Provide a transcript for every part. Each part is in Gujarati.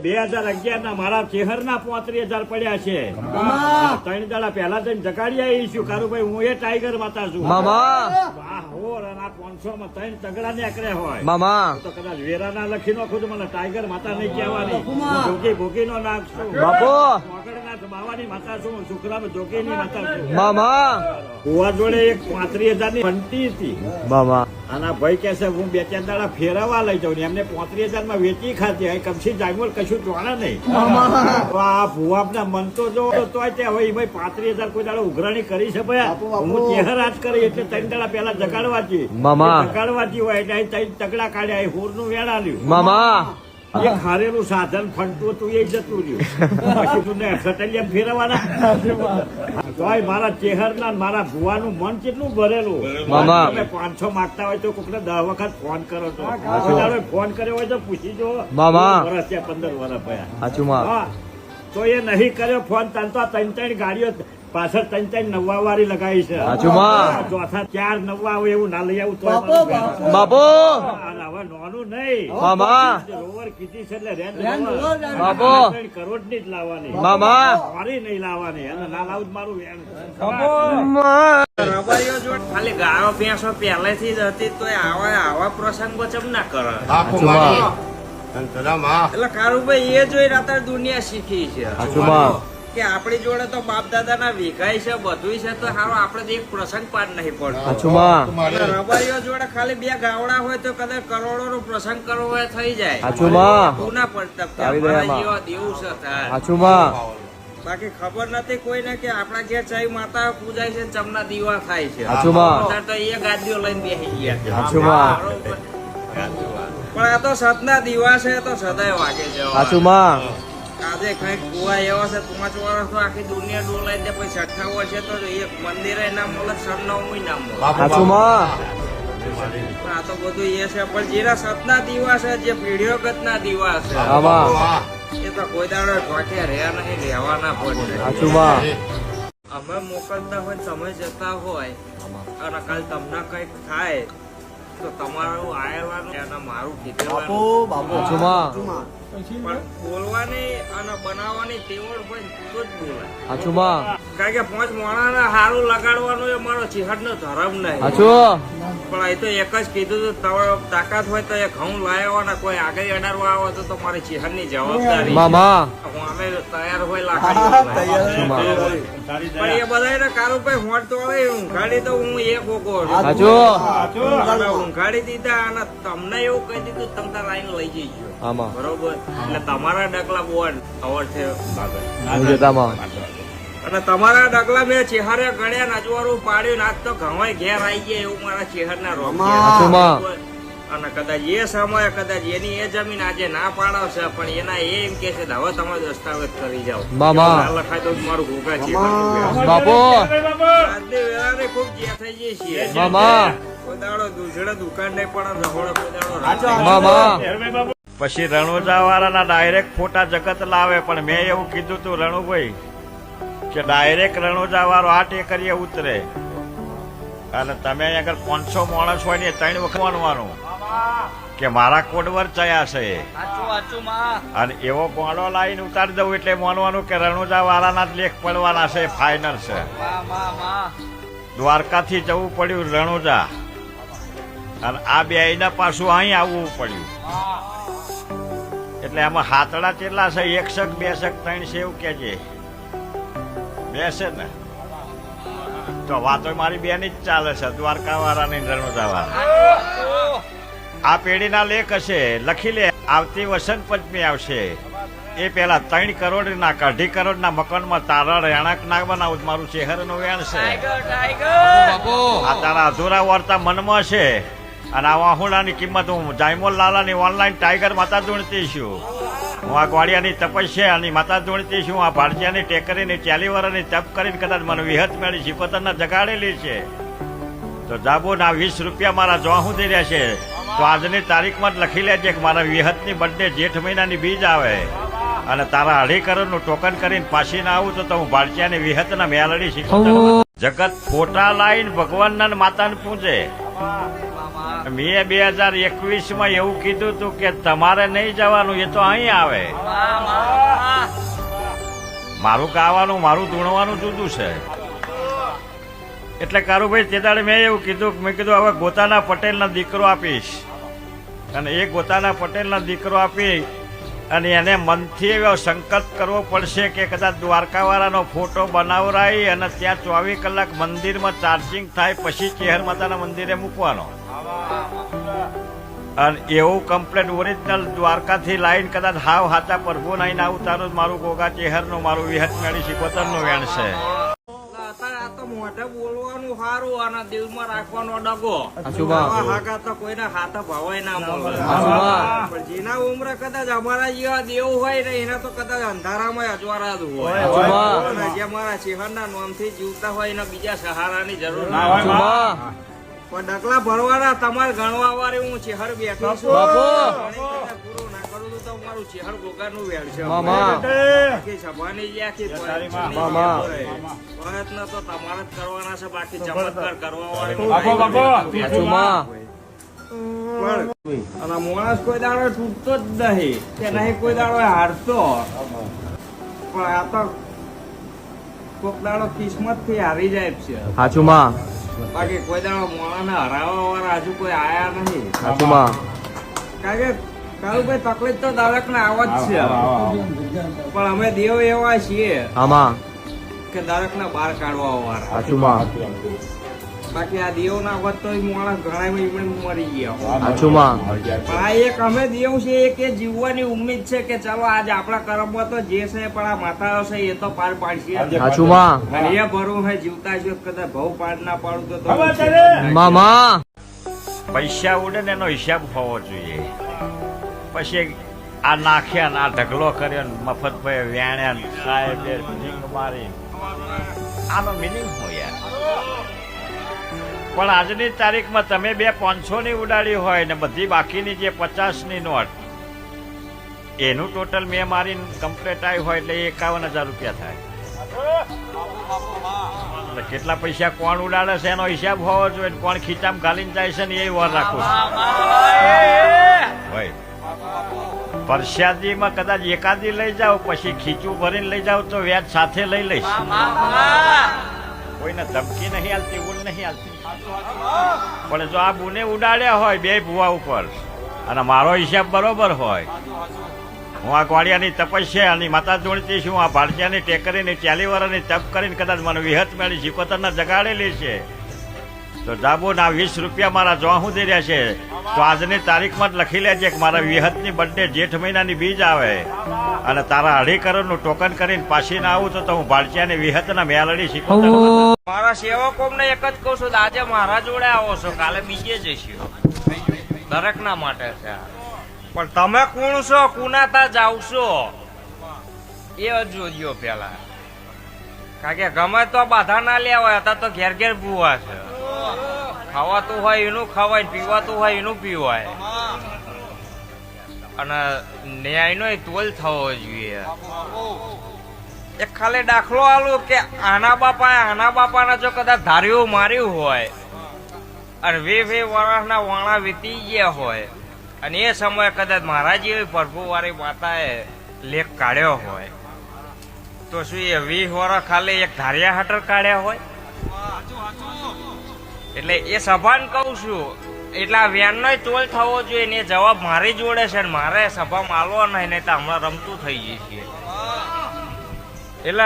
2011 ના મારા ચેહરના 35,000 પડ્યા છે. 3 દાડા પહેલા જઈને જગાડી આવી છું. કારુભાઈ હું એ ટાઈગર માતા છું. વાહ હોર અને આ 500 માં 3 તગડા નીકળ્યા હોય તો કદાચ વેરાના લખી નાખું તો મને ટાઈગર માતા નહીં કહેવાની. ભોગી નો નાક છું. મોગળનાથ બાવાની માતા છું. શુક્રામ જોગીની માતા છું. કુવા જોડે એક 35,000 ની ઘંટી હતી. અને ભાઈ કે છે હું 2-4 દાડા ફેરવવા લઈ જાઉં. એમને 35,000 માં વેચી ખાતી. કમસી જાગવલ કશું જોડે નહીં. આ ભુવાના મન તો જો તોય તે હવે ભાઈ 35,000 કોઈ દાડો ઉઘરાણી કરી છે ભાઈ. હું ચહેર આજ કરી એટલે 3 દાડા પેલા જગાડવાથી હોય એટલે તગડા કાઢ્યા. એ હોર નું વેણ આલ્યું. એ ખારેલું સાધન ફંટતું હતું એ જતું રહ્યું. પછી તું સટલિયા ફેરવવાના તોય મારા ચેહરના મારા ભુવાનું મન કેટલું ભરેલું. તમે 500 માંગતા હોય તો કોકને 10 વખત ફોન કરો છો. ફોન કર્યો હોય તો પૂછી જો. વર્ષ છે 15 વર્ષ ભયા તો એ નહીં કર્યો ફોન. તન તો 3 ગાડીઓ પાછળ 3 નવા વાળી લગાવી છે. ચોથા 4 નવા હોય એવું ના લઈ આવું તો હવે નોનું નહીં. રોવર કીધી છે એટલે રેન્જ કરોડ ની જ લાવવાની. મારી નહીં લાવવાની. અને ના લાવું મારું રબારીઓ જોડે ખાલી ગાયો ભેંસો પહેલેથી જ હતી તો આવા પ્રસંગો ચમ ના કરે. એટલે કારુભાઈ એ જોઈ અત્યારે દુનિયા શીખી છે કે આપણી જોડે તો બાપ દાદા ના વિખાય છે બધું છે તો સારું આપડે એક પ્રસંગ પાર નહીં પડતો. રબારીઓ જોડે ખાલી 2 ગાવડા હોય તો કદાચ કરોડો નો પ્રસંગ કરવો હોય થઈ જાય. ના પડતા દેવું છે. બાકી ખબર નથી કોઈને કે આપણા ઘેર ચાઈ માતા પૂજાય છે ચમના દીવા થાય છે તો એ ગાદીઓ લઈને બેસી ગયા. પણ આ તો સતના દીવા છે તો સદાય વાગે છે. આજે કઈક કુવા એવો છે 5 વર્ષ તો આખી દુનિયા ડોલાઈ દે. પછી 6 વર્ષે તો એક મંદિર ના મળે, સરનામું ના મળે. આ તો બધું એ છે. પણ જેના સતના દીવા છે, જે પીઢીઓગત ના દીવા છે એ તો કોઈ દાડો ઢોકે રહ્યા નહીં, રહેવાના પડે. અમે મોકલતા હોય સમય જતા હોય અને કાલ તમને કઈક થાય તો તમારું આયેલાનું અને મારું કીધેલું પણ બોલવાની અને બનાવવાની તેવડ હોય તો જ બોલાય. કારણ કે 5 માણસને હારું લગાડવાનું એ મારો ચિહડ નો ધર્મ નહીં. પણ એ તો એક જ કીધું તમારો તાકાત હોય તો એ ઘઉં લાવવાના, કોઈ આગળ અડાડવા આવે તો તમારી ચિહડ ની જવાબદારી. હું અમે તૈયાર હોય લાકડી પણ એ બધા કારુભાઈ હોટ તો ઊંઘાડી તો હું એક ઊંઘાડી દીધા અને તમને એવું કહી દીધું તમે લાઈન લઈ જઈજો. બરોબર. એટલે તમારા ડગલા બહુ અવર છે અને તમારા ડગલા મેં ચેહરે ગળ્યા નજવારું પાડ્યું. આજ તો ઘવાય ઘેર આવી ગયા એવું મારા ચેહરના રોગ. અને કદાચ એ સમય કદાચ એની એ જમીન આજે ના પાડવશે પણ એના એમ કે છે હવે તમે દસ્તાવેજ કરી જાઓ. લખાય તો મારું ભોગા છે ખુબ જે થઈ જઈએ છીએ. કોઈ દાડો દૂધડે દુકાન નહીં પણ રહોડો પછી રણુજા વાળાના ડાયરેક્ટ ફોટા જગત લાવે. પણ મેં એવું કીધું તું રણુભાઈ કે ડાયરેક્ટ રણુજા વાળો આ ટેકરીએ ઉતરે અને તમે આગળ 500 માણસ હોય ને 3 વખત માનવાનું કે મારા કોડવર ચયા છે અને એવો ગોળો લાઈને ઉતારી દઉં એટલે માનવાનું કે રણુજા વાળાના જ લેખ પડવાના છે. ફાઇનલ છે. દ્વારકાથી જવું પડ્યું રણુજા અને આ બેયના પાછું અહીં આવવું પડ્યું. એટલે આમાં હાથડા કેટલા છે? 1 શક 2 શક 3 છે એવું કે છે? 2 છે ને? તો વાતો મારી બેની જ ચાલે છે, દ્વારકા વાળાની રણુજા વાળા. આ પેઢીના લેખ હશે લખી લે. આવતી વસંત પંચમી આવશે એ પેલા 3 કરોડ ના 2.5 કરોડ ના મકાનમાં તારા રહેણાંક ના બનાવું. મારું શહેર નું વેણ છે. આ તારા અધૂરા વાર્તા મનમાં છે. અને આ વાહુડાની કિંમત હું જાયમોલ લાલાની ઓનલાઈન ટાઈગર માતા ધૂણતી છું. હું આ ગ્વાડિયાની તપસ્યાની માતા ધૂણતી છું. આ ભારતીયાની ટેકરીની 40 વર્ષની તપ કરીને કદાચ મને વિહત મેળી શિકોતરના જગાડેલી છે. તો જાબુ ના 20 રૂપિયા મારા જો સુધી રહેશે તો આજની તારીખમાં જ લખી લેજે કે મારા વિહતની બર્થડે જેઠ મહિનાની બીજ આવે અને તારા 2.5 કરોડનું ટોકન કરીને પાછી ના આવું તો હું ભારતીયાની વિહતના મેલડી શીખો. જગત ફોટા લાઈન ભગવાનના માતાને પૂજે. મેં 2021 એવું કીધું હતું કે તમારે નહીં જવાનું, એ તો અહીં આવે. મારું ગાવાનું મારું ધૂણવાનું જુદું છે. એટલે કારુભાઈ તે દાડે મેં એવું કીધું, મેં કીધું હવે ગોતાના પટેલના દીકરો આપીશ, અને એ ગોતાના પટેલના દીકરો આપી અને એને મનથી એવો સંકલ્પ કરવો પડશે કે કદાચ દ્વારકાવાળાનો ફોટો બનાવરાઈ અને ત્યાં 24 કલાક મંદિરમાં ચાર્જિંગ થાય પછી ચેહર માતાના મંદિરે મૂકવાનો. અને એવું કમ્પ્લેટ ઓરિજિનલ દ્વારકાથી લાઈન કદાચ હાવ હાચા પ્રભુ નહીં આવું તારું મારું ગોગા ચેહરનું મારું વિહત મેળી શિકોતરનું વેણ છે. આ તો મોઢે બોલવાનું સારું અને દિલમાં રાખવાનો ડગો. હાકા તો કોઈને હાથે ભવાય ના મળે. પણ જેના ઉમરે કદાચ અમારા જેવા દેવ હોય ને એના તો કદાચ અંધારામાં અજવાળા જ હોય. જે મારા શહેરના નામથી જીવતા હોય એને બીજા સહારાની જરૂર ના હોય. પણ ડગલા ભરવાના તમારે ગણવા વાળી હું શહેર બેઠો છું. પૂરું ના કરું તો મારું શહેર ગોગાનું વેળ છે. સભાની જે આખી પ્રયત્ન તો તમારે જ કરવાના છે, બાકી ચમત્કાર કરવા વાળી. અને માણસ કોઈ દાડો તૂટતો જ નહીં કે નહીં કોઈ દાડો હારતો, પણ આ તો કોક દાડો કિસ્મત થી હારી જાય છે. બાકી કોઈ દાડો મોણાને હરાવવા વાળા હજુ કોઈ આયા નહીં. કારણ કે કારુભાઈ તકલીફ તો દરેક ને આવા જ છે, પણ અમે દેવ એવા છીએ કે દરેક ને બહાર કાઢવા વાળા. બાકી આ દેવ ના હોત તો માણસ ઘણા મરી ગયા. પણ આ એક અમે દેવ છે કે જીવવાની ઉમ્મીદ છે કે ચાલો આજ આપણા કર્મમાં તો જે છે પણ આ માતાઓ છે એ તો પાર પાડશે. અને એ ભરું હે જીવતા છે કદાચ ભાવ પાડ ના પાડું તો પૈસા ઉડે ને એનો હિસાબ હોવો જોઈએ. પછી આ નાખ્યા ને આ ઢગલો કર્યો ને મફત ભાઈ વ્યાણ્યા ને સાહેબે ઢીંગ મારી, આનો મિનિંગ શું યાર? પણ આજની તારીખમાં તમે 500 ની ઉડાડી હોય ને બધી બાકીની જે 50 ની નોટ એનું ટોટલ મેં મારીને કમ્પ્લેટ આવી હોય એટલે 51,000 રૂપિયા થાય. એટલે કેટલા પૈસા કોણ ઉડાડે છે એનો હિસાબ હોવો જોઈએ. કોણ ખીચામાં ઘાલીને જાય છે ને એ વાર રાખવું ભાઈ. પરસાદીમાં કદાચ એકાદી લઈ જાઓ પછી ખીચું ભરીને લઈ જાઓ તો વ્યાજ સાથે લઈ લઈશ. કોઈને ધમકી નહીં હાલતી, ઉલ નહીં હાલતી. પણ જો આ બુને ઉડાડ્યા હોય બે ભુવા ઉપર અને મારો હિસાબ બરોબર હોય, હું આ ગોળિયાની તપસ્યાની માતા જોડતી છું, આ ભાડસિયાની ટેકરીની 40 વર્ષની તપ કરીને કદાચ મને વિહત મેળી શિકોતરના જગાડેલી છે, તો જાબુ ના 20 રૂપિયા મારા જો સુધી રહ્યા છે તો આજની તારીખમાં જ લખી લેજે કે મારા વિહતની બર્થડે જેઠ મહિનાની બીજ આવે અને તારા 2.5 કરોડનું ટોકન કરીને પાછી ના આવું તો હું ભાડસિયાની વિહતના મેલડી શિકોતર. મારા સેવકો ને એક જ કઉ છું, આજે મારા જોડે આવો છો, કાલે બીજે જઈશું. દરેક ના માટે છે. પણ તમે કોણ છો, કુનાતા જાવ છો એ જોજો પેલા. કારણ કે ગમે તો બાધા ના લેવાય, હતા તો ઘેર ઘેર ભૂવા છે. ખાવાતું હોય એનું ખવાય, પીવાતું હોય એનું પીવાય. અને ન્યાયનો તોલ થવો જોઈએ. એક ખાલી દાખલો આલું કે આના બાપાને જો કદાચ ધાર્યું માર્યું હોય અને 20 વર્ષના વાણા વીતી ગયા હોય અને એ સમયે કદાચ મારા જેવી પ્રભુ વાળી માતાએ લેખ કાઢ્યો હોય તો શું એ 20 વર્ષ ખાલી એક ધાર્યા હાટર કાઢ્યા હોય? એટલે એ સભાન કઉ છું, એટલે આ વ્યાનનો તોલ થવો જોઈએ ને જવાબ મારી જોડે છે ને મારે સભામાં આલવો નહીં તો હમણાં રમતું થઈ જઈએ. એટલે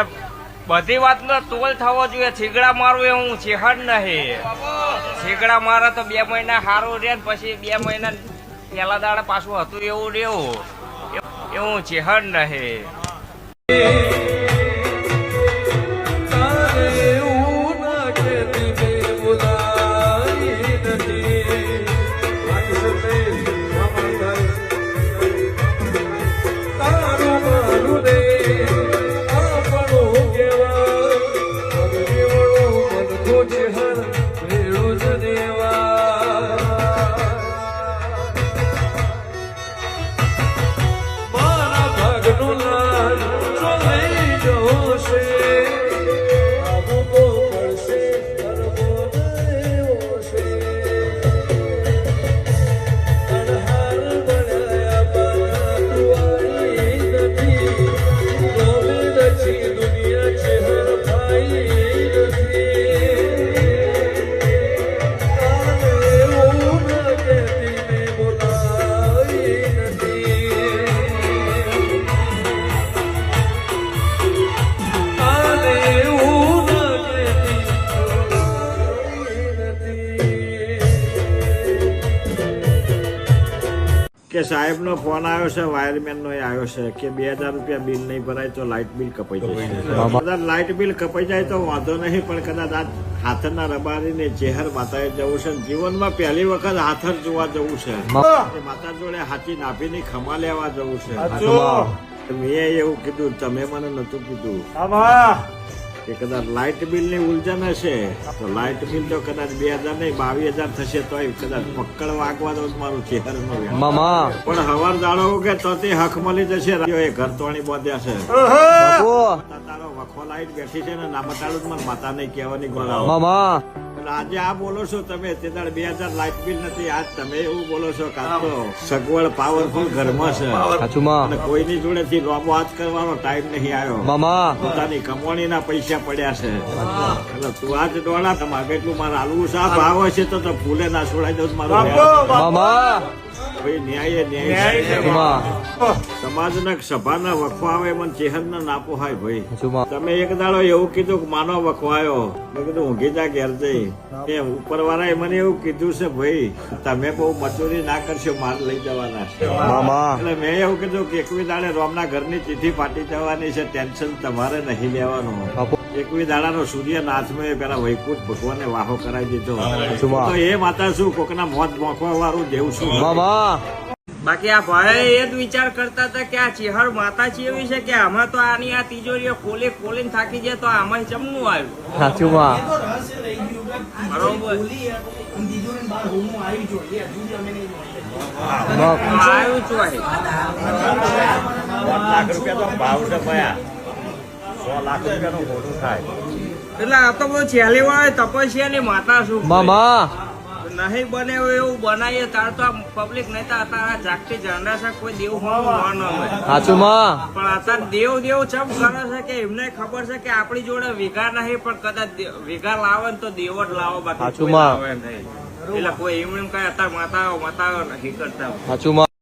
બધી વાતનો તોલ થવો જોઈએ. થીગડા મારવું એવું ચેહડ નહીં. થીગડા મારે તો 2 મહિના સારું રહે પછી 2 મહિના પેલા દાડે પાછું હતું એવું રહેવું એવું ચેહડ નહીં. Bana bak dolar, તે સાહેબ નો ફોન આવ્યો છે, વાયરમેન નો આવ્યો છે કે 2000 રૂપિયા બિલ નહીં ભરાય તો લાઇટ બિલ કપાઈ જશે. કદાચ લાઇટ બિલ કપાઈ જાય તો વાંધો નહીં, પણ કદાચ આ હાથરના રબારીને ચેહર માતાએ જવું છે. જીવનમાં પહેલી વખત હાથર જોવા જવું છે. માતા જોડે હાથી નાભીની ખમા લેવા જવું છે. મેં એવું કીધું, તમે મને નતું કીધું કે કદાચ લાઇટ બિલ ની ઉલઝન હશે તો લાઇટ બિલ તો કદાચ 2000 નહીં 22,000 થશે તો કદાચ પકડ વાગવા દો મારું ચેહર નો પણ હવાર દાડો કે તો તે હક મળી જશે. એ ઘર તોણી બોધ્યા છે, તારો વખો લાઈટ બેઠી છે ને ના બતાડું મને માતા નહીં કહેવાની ગોળા. આજે આ બોલો છો તમે, તે દાડે 2000 લાઇટ બિલ નથી, આજ તમે એવું બોલો છો. કાં તો સગવડ પાવરફુલ ઘરમાં છે અને કોઈની જોડે થી લોબો હાથ કરવાનો ટાઈમ નહીં આવ્યો. પોતાની કમાણીના પૈસા પડ્યા છે એટલે તું આજ ડોળા તમારે એટલું મારે હાલવું છે. આ ભાવ હશે તો ફૂલે ના છોડાઈ દઉં મારું. સમાજના સભાના વખો આવે મને ચેહર ના નાપો હાય ભાઈ. તમે એક દાડો એવું કીધું કે માનો વખો આવ્યો, મેં કીધું ઊંઘી જા ઘેર જઈ. એ ઉપર વાળાએ મને એવું કીધું છે ભાઈ તમે બહુ મજૂરી ના કરશો, માલ લઈ જવાના છે. એટલે મેં એવું કીધું કે 21 દાડે રોમના ઘરની ચીઠી ફાટી જવાની છે, ટેન્શન તમારે નહીં લેવાનું. 21 દાડાનો સૂર્ય નાથમાં પેલા વૈકુંઠ ભગવાને વાહો કરાવી દીધો તો એ માતા શું કોકના મોત મોકવા વાળું દેવું છું. બાકી આ ભાઈ એ જ વિચાર કરતા હતા કે આ ચેહર માતા છે એવી છે કે આમાં તો આની આ તિજોરીઓ ખોલીને થાકી જાય તો આમાં જમનું આવ્યું. આવ્યું છું 5 લાખ રૂપિયા તો ભાવ છે ભયા, 100 લાખ રૂપિયાનું મોટું થાય. એટલે આ તો બહુ છેલ્લી વાળે તપસ્યા ની માતા શું નહીં બને એવું બનાવીએ તાર તો પબ્લિક નહીં તો અત્યારે જાગતી જનરેશન કોઈ દેવ પણ અત્યારે દેવ ચમ કરે છે કે એમને ખબર છે કે આપણી જોડે વિઘા નહીં, પણ કદાચ વિઘા લાવે ને તો દેવ જ લાવો, બાકી કોઈ લાવે નહીં. એટલે કોઈ એમ કઈ અત્યારે માતાઓ નહીં કરતા.